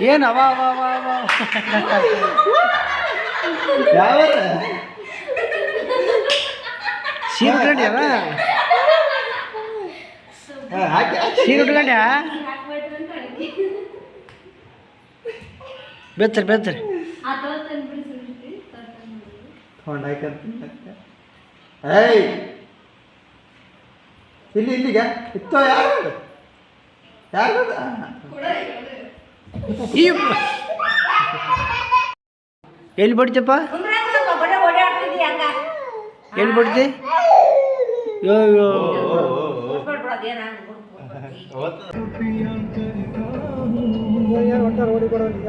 ಏನು ಅವ ಯಾವ ಸೀರೆ ಉಟ್ಕೊಂಡ್ಯ ಸೀರೆ ಉಟ್ಕೊಂಡ್ಯ ಬೆಚ್ಚರಿ ಬೆಚ್ಚರಿ ಏಯ್ ಇಲ್ಲಿಗೆ ಇತ್ತೋ ಯಾರು ಎಲ್ಲಿ ಬಡ್ತಪ್ಪ ಎಲ್ಲಿ ಬಡ್ತಿ ಯೋ ರೋಡಿ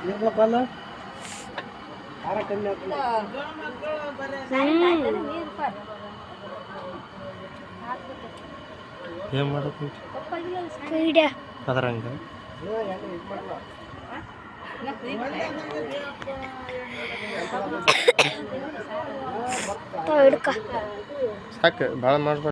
ಇರ್ಲಪ್ಪಲ್ಲ ಆರ ಕಮ್ಮಿ ಆಗ್ತದೆ ಏನು ಮಾಡಕ್ಕೆ ಅದರಂಗ ಸಾಕು ಭಾಳ ಮಾಡ್ಬಾರ್ದು